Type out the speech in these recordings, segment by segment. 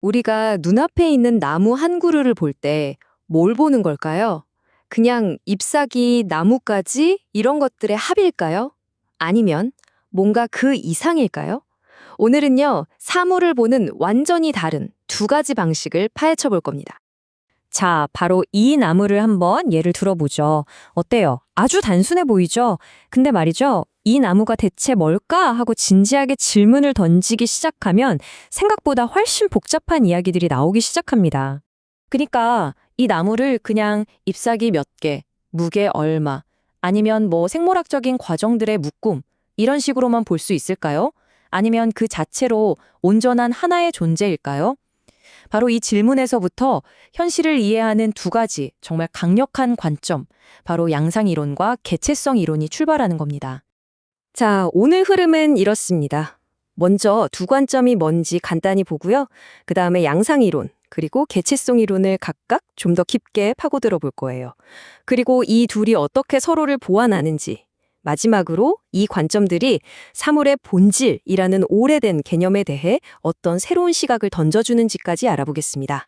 우리가 눈앞에 있는 나무 한 그루를 볼 때 뭘 보는 걸까요? 그냥 잎사귀, 나뭇가지 이런 것들의 합일까요? 아니면 뭔가 그 이상일까요? 오늘은요, 사물을 보는 완전히 다른 두 가지 방식을 파헤쳐 볼 겁니다. 자, 바로 이 나무를 한번 예를 들어보죠. 어때요? 아주 단순해 보이죠? 근데 말이죠. 이 나무가 대체 뭘까 하고 진지하게 질문을 던지기 시작하면 생각보다 훨씬 복잡한 이야기들이 나오기 시작합니다. 그러니까 이 나무를 그냥 잎사귀 몇 개, 무게 얼마, 아니면 뭐 생물학적인 과정들의 묶음, 이런 식으로만 볼 수 있을까요? 아니면 그 자체로 온전한 하나의 존재일까요? 바로 이 질문에서부터 현실을 이해하는 두 가지 정말 강력한 관점, 바로 양상이론과 개체성 이론이 출발하는 겁니다. 자, 오늘 흐름은 이렇습니다. 먼저 두 관점이 뭔지 간단히 보고요. 그 다음에 양상이론, 그리고 개체성 이론을 각각 좀 더 깊게 파고들어 볼 거예요. 그리고 이 둘이 어떻게 서로를 보완하는지, 마지막으로 이 관점들이 사물의 본질이라는 오래된 개념에 대해 어떤 새로운 시각을 던져주는지까지 알아보겠습니다.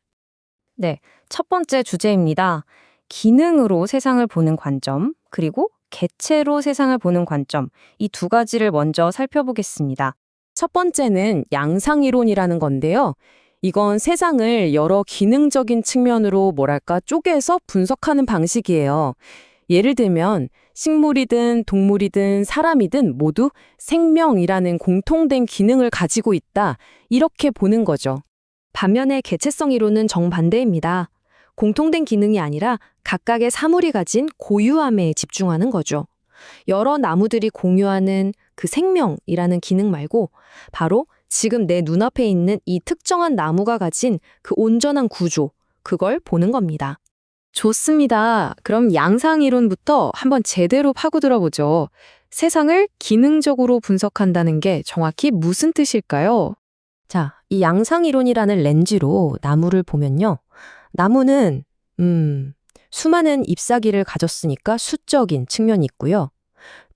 네, 첫 번째 주제입니다. 기능으로 세상을 보는 관점, 그리고 개체로 세상을 보는 관점, 이 두 가지를 먼저 살펴보겠습니다. 첫 번째는 양상이론이라는 건데요. 이건 세상을 여러 기능적인 측면으로 쪼개서 분석하는 방식이에요. 예를 들면 식물이든 동물이든 사람이든 모두 생명이라는 공통된 기능을 가지고 있다. 이렇게 보는 거죠. 반면에 개체성 이론은 정반대입니다. 공통된 기능이 아니라 각각의 사물이 가진 고유함에 집중하는 거죠. 여러 나무들이 공유하는 그 생명이라는 기능 말고 바로 지금 내 눈앞에 있는 이 특정한 나무가 가진 그 온전한 구조, 그걸 보는 겁니다. 좋습니다. 그럼 양상이론부터 한번 제대로 파고들어 보죠. 세상을 기능적으로 분석한다는 게 정확히 무슨 뜻일까요? 자, 이 양상이론이라는 렌즈로 나무를 보면요. 나무는 수많은 잎사귀를 가졌으니까 수적인 측면이 있고요.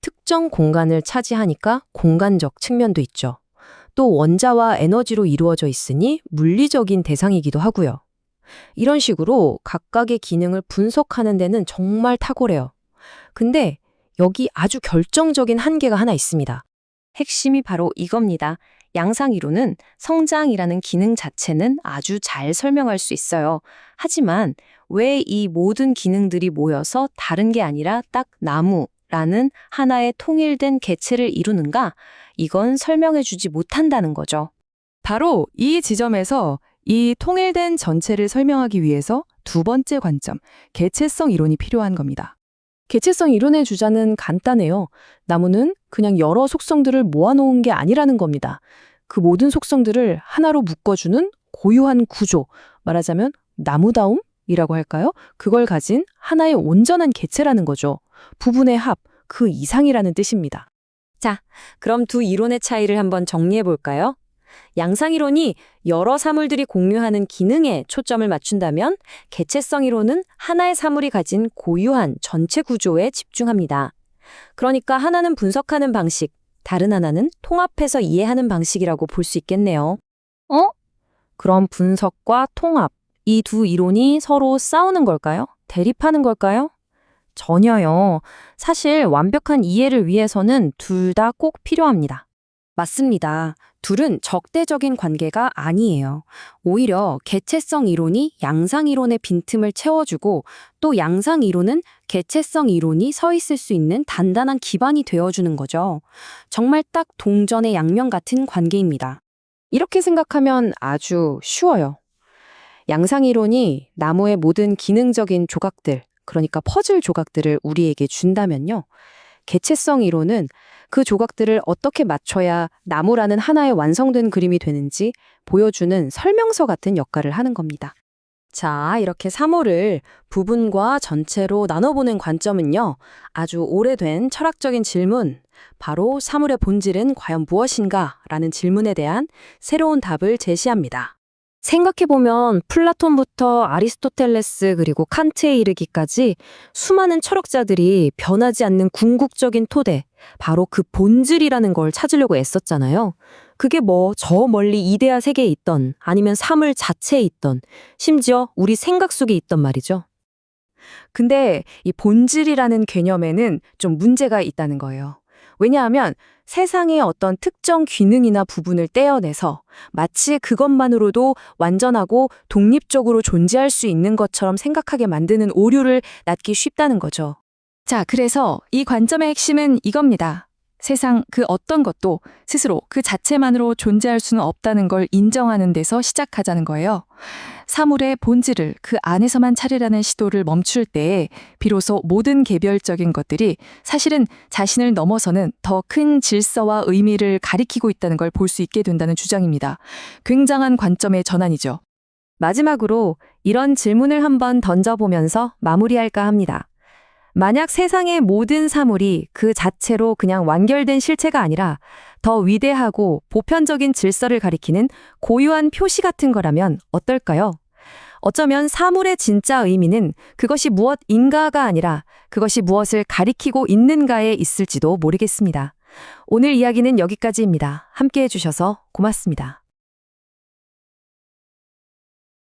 특정 공간을 차지하니까 공간적 측면도 있죠. 또 원자와 에너지로 이루어져 있으니 물리적인 대상이기도 하고요. 이런 식으로 각각의 기능을 분석하는 데는 정말 탁월해요. 근데 여기 아주 결정적인 한계가 하나 있습니다. 핵심이 바로 이겁니다. 양상이론은 성장이라는 기능 자체는 아주 잘 설명할 수 있어요. 하지만 왜 이 모든 기능들이 모여서 다른 게 아니라 딱 나무라는 하나의 통일된 개체를 이루는가? 이건 설명해주지 못한다는 거죠. 바로 이 지점에서 이 통일된 전체를 설명하기 위해서 두 번째 관점, 개체성 이론이 필요한 겁니다. 개체성 이론의 주자는 간단해요. 나무는 그냥 여러 속성들을 모아놓은 게 아니라는 겁니다. 그 모든 속성들을 하나로 묶어주는 고유한 구조, 말하자면 나무다움이라고 할까요? 그걸 가진 하나의 온전한 개체라는 거죠. 부분의 합, 그 이상이라는 뜻입니다. 자, 그럼 두 이론의 차이를 한번 정리해 볼까요? 양상이론이 여러 사물들이 공유하는 기능에 초점을 맞춘다면 개체성 이론은 하나의 사물이 가진 고유한 전체 구조에 집중합니다. 그러니까 하나는 분석하는 방식, 다른 하나는 통합해서 이해하는 방식이라고 볼 수 있겠네요. 그럼 분석과 통합, 이 두 이론이 서로 싸우는 걸까요? 대립하는 걸까요? 전혀요. 사실 완벽한 이해를 위해서는 둘 다 꼭 필요합니다. 맞습니다. 둘은 적대적인 관계가 아니에요. 오히려 개체성 이론이 양상 이론의 빈틈을 채워주고 또 양상 이론은 개체성 이론이 서 있을 수 있는 단단한 기반이 되어주는 거죠. 정말 딱 동전의 양면 같은 관계입니다. 이렇게 생각하면 아주 쉬워요. 양상 이론이 나무의 모든 기능적인 조각들, 그러니까 퍼즐 조각들을 우리에게 준다면요. 개체성 이론은 그 조각들을 어떻게 맞춰야 나무라는 하나의 완성된 그림이 되는지 보여주는 설명서 같은 역할을 하는 겁니다. 자, 이렇게 사물을 부분과 전체로 나눠보는 관점은요, 아주 오래된 철학적인 질문, 바로 사물의 본질은 과연 무엇인가? 라는 질문에 대한 새로운 답을 제시합니다. 생각해보면 플라톤부터 아리스토텔레스 그리고 칸트에 이르기까지 수많은 철학자들이 변하지 않는 궁극적인 토대, 바로 그 본질이라는 걸 찾으려고 애썼잖아요. 그게 뭐 저 멀리 이데아 세계에 있던 아니면 사물 자체에 있던 심지어 우리 생각 속에 있던 말이죠. 근데 이 본질이라는 개념에는 좀 문제가 있다는 거예요. 왜냐하면 세상의 어떤 특정 기능이나 부분을 떼어내서 마치 그것만으로도 완전하고 독립적으로 존재할 수 있는 것처럼 생각하게 만드는 오류를 낳기 쉽다는 거죠. 자, 그래서 이 관점의 핵심은 이겁니다. 세상 그 어떤 것도 스스로 그 자체만으로 존재할 수는 없다는 걸 인정하는 데서 시작하자는 거예요. 사물의 본질을 그 안에서만 찾으려는 시도를 멈출 때에 비로소 모든 개별적인 것들이 사실은 자신을 넘어서는 더 큰 질서와 의미를 가리키고 있다는 걸 볼 수 있게 된다는 주장입니다. 굉장한 관점의 전환이죠. 마지막으로 이런 질문을 한번 던져보면서 마무리할까 합니다. 만약 세상의 모든 사물이 그 자체로 그냥 완결된 실체가 아니라 더 위대하고 보편적인 질서를 가리키는 고유한 표시 같은 거라면 어떨까요? 어쩌면 사물의 진짜 의미는 그것이 무엇인가가 아니라 그것이 무엇을 가리키고 있는가에 있을지도 모르겠습니다. 오늘 이야기는 여기까지입니다. 함께 해주셔서 고맙습니다.